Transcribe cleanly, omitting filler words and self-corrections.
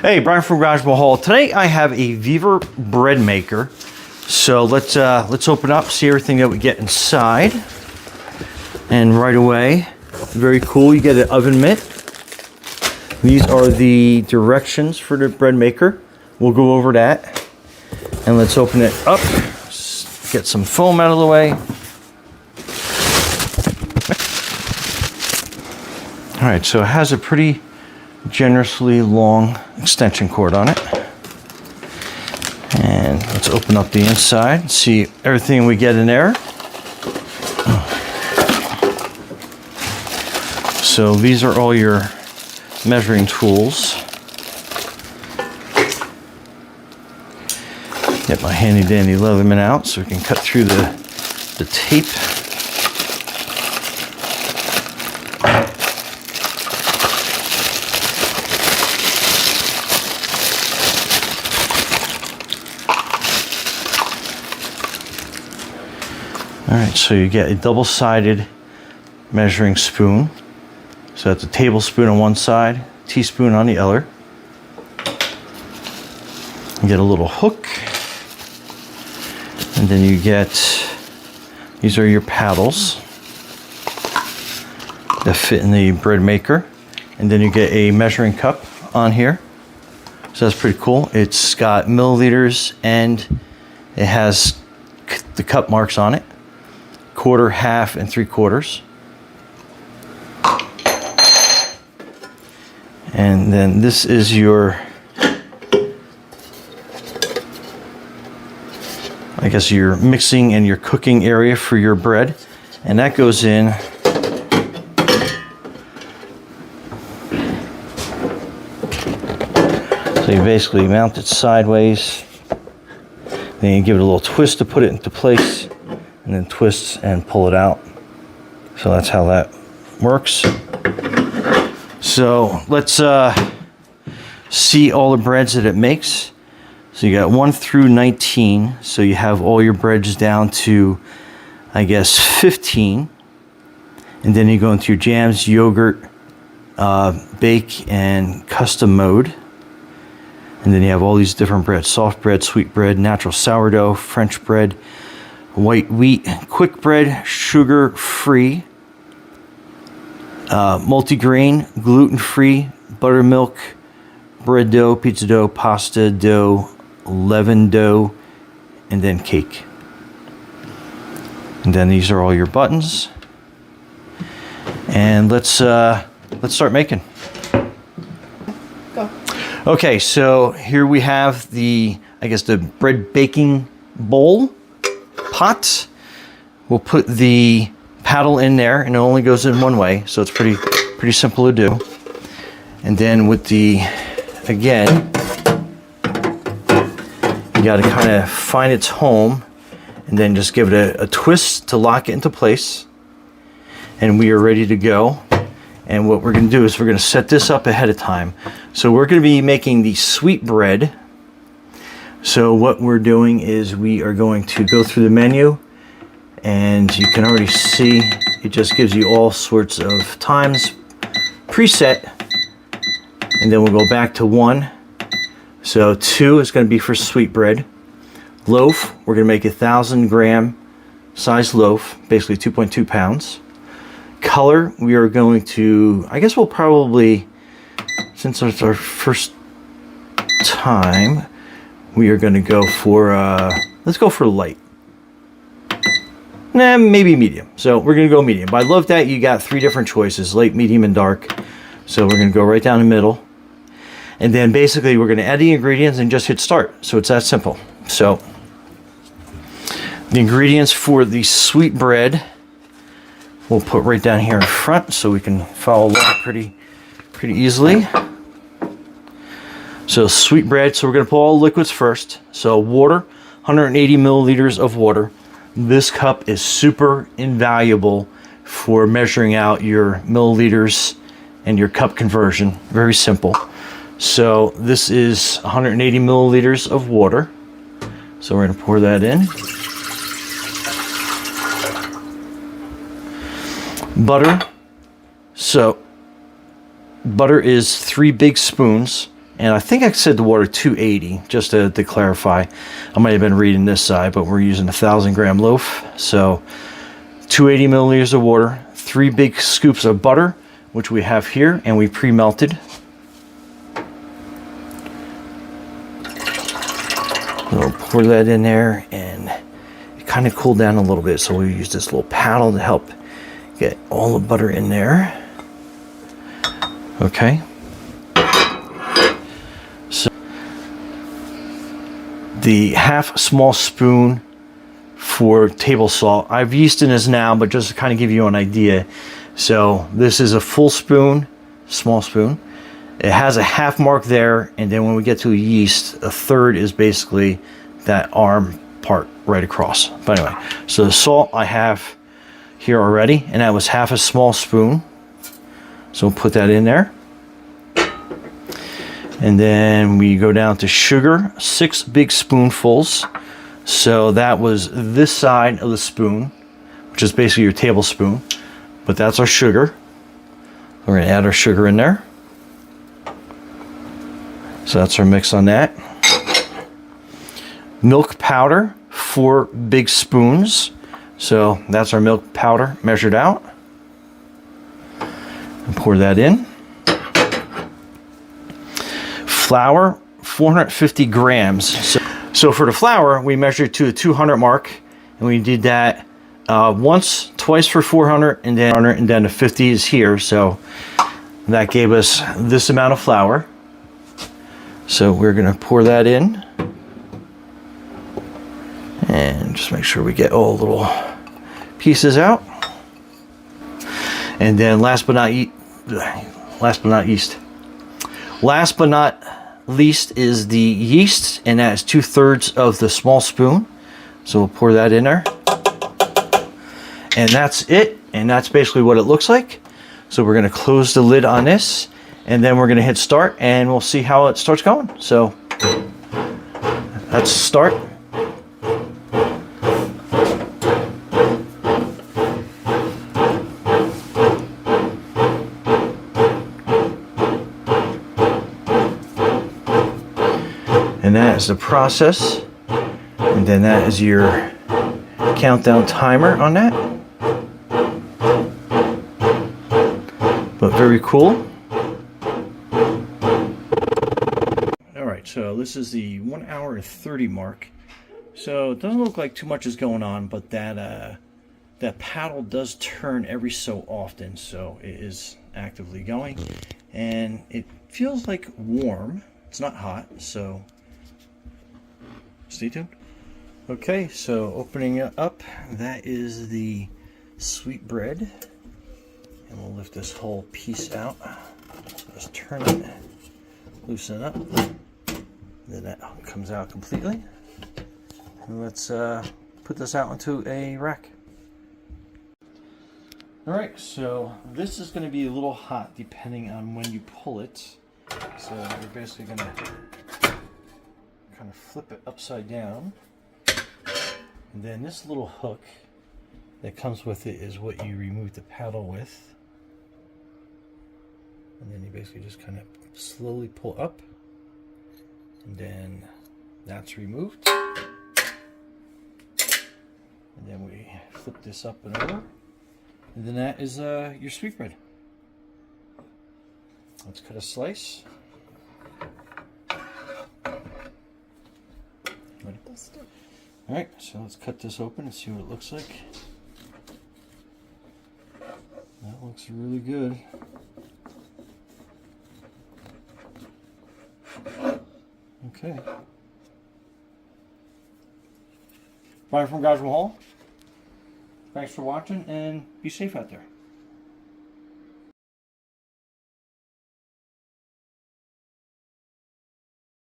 Hey, Brian from Garage Mahal. Today I have a Vevor bread maker. So let's open up, see everything that we get inside. And right away, very cool, you get an oven mitt. These are the directions for the bread maker. We'll go over that. And let's open it up. Get some foam out of the way. All right, so it has a pretty generously long extension cord on it. And let's open up the inside and see everything we get in there. So these are all your measuring tools. Get my handy dandy Leatherman out so we can cut through the tape. All right, so you get a double-sided measuring spoon. So that's a tablespoon on one side, teaspoon on the other. You get a little hook. And then you get, these are your paddles that fit in the bread maker. And then you get a measuring cup on here. So that's pretty cool. It's got milliliters and it has the cup marks on it. Quarter, half, and 3/4. And then this is your, I guess, your mixing and your cooking area for your bread. And that goes in so you basically mount it sideways. Then you give it a little twist to put it into place. And then twist and pull it out. So that's how that works. So let's see all the breads that it makes. So you got 1 through 19. So you have all your breads down to, I guess, 15. And then you go into your jams, yogurt, bake, and custom mode. And then you have all these different breads: soft bread, sweet bread, natural sourdough, French bread, white wheat, quick bread, sugar-free, multigrain, gluten-free, buttermilk, bread dough, pizza dough, pasta dough, leaven dough, and then cake. And then these are all your buttons. And let's start making. Go. Okay, so here we have the, I guess, the bread baking bowl. Pot. We'll put the paddle in there, and it only goes in one way, so it's pretty simple to do. And then with the, again, you got to kind of find its home, and then just give it a twist to lock it into place. And we are ready to go. And what we're going to do is we're going to set this up ahead of time. So we're going to be making the sweet bread. So what we're doing is we are going to go through the menu, and you can already see it just gives you all sorts of times preset. And then we'll go back to 1. So 2 is going to be for sweet bread. Loaf, we're going to make a 1,000-gram size loaf, basically 2.2 pounds. Color, we are going to, I guess we'll probably, since it's our first time, we are going to go for, let's go for light. Nah, maybe medium. So we're going to go medium. But I love that you got 3 different choices: light, medium, and dark. So we're going to go right down the middle. And then basically we're going to add the ingredients and just hit start. So it's that simple. So the ingredients for the sweet bread we'll put right down here in front so we can follow along pretty easily. So sweet bread, so we're going to put all the liquids first. So water, 180 milliliters of water. This cup is super invaluable for measuring out your milliliters and your cup conversion. Very simple. So this is 180 milliliters of water. So we're going to pour that in. Butter. So butter is 3 big spoons, and I think I said the water 280, just to clarify. I might have been reading this side, but we're using a 1,000-gram loaf. So 280 milliliters of water, 3 big scoops of butter, which we have here, and we pre-melted. We'll pour that in there, and it kind of cooled down a little bit, so we use this little paddle to help get all the butter in there. Okay. So the half small spoon for table salt. I've yeast in this now, but just to kind of give you an idea. So this is a full spoon, small spoon. It has a half mark there, and then when we get to yeast, a third is basically that arm part right across. But anyway, so the salt I have here already, and that was half a small spoon. So we'll put that in there. And then we go down to sugar, 6 big spoonfuls. So that was this side of the spoon, which is basically your tablespoon. But that's our sugar. We're going to add our sugar in there. So that's our mix on that. Milk powder, 4 big spoons. So that's our milk powder measured out. And pour that in. Flour, 450 grams. So for the flour, we measured to a 200 mark, and we did that twice for 400, and then the 50 is here. So that gave us this amount of flour. So we're going to pour that in, and just make sure we get all the little pieces out. And then last but not least is the yeast, and that is 2/3 of the small spoon. So we'll pour that in there, and that's it. And that's basically what it looks like. So we're going to close the lid on this, and then we're going to hit start, and we'll see how it starts going. So let's start. And that is the process. And then that is your countdown timer on that. But very cool. Alright, so this is the 1 hour and 30 mark. So it doesn't look like too much is going on, but that paddle does turn every so often, so it is actively going. And it feels like warm. It's not hot, so stay tuned. Okay, so opening it up, that is the sweet bread. And we'll lift this whole piece out. So just turn it, loosen it up. Then that comes out completely. And let's put this out into a rack. Alright, so this is going to be a little hot depending on when you pull it. So we're basically going to kind of flip it upside down. And then this little hook that comes with it is what you remove the paddle with. And then you basically just kind of slowly pull up. And then that's removed. And then we flip this up and over. And then that is your sweetbread. Let's cut a slice. Alright, so let's cut this open and see what it looks like. That looks really good. Okay. Bye from Guys from Hall. Thanks for watching, and be safe out there.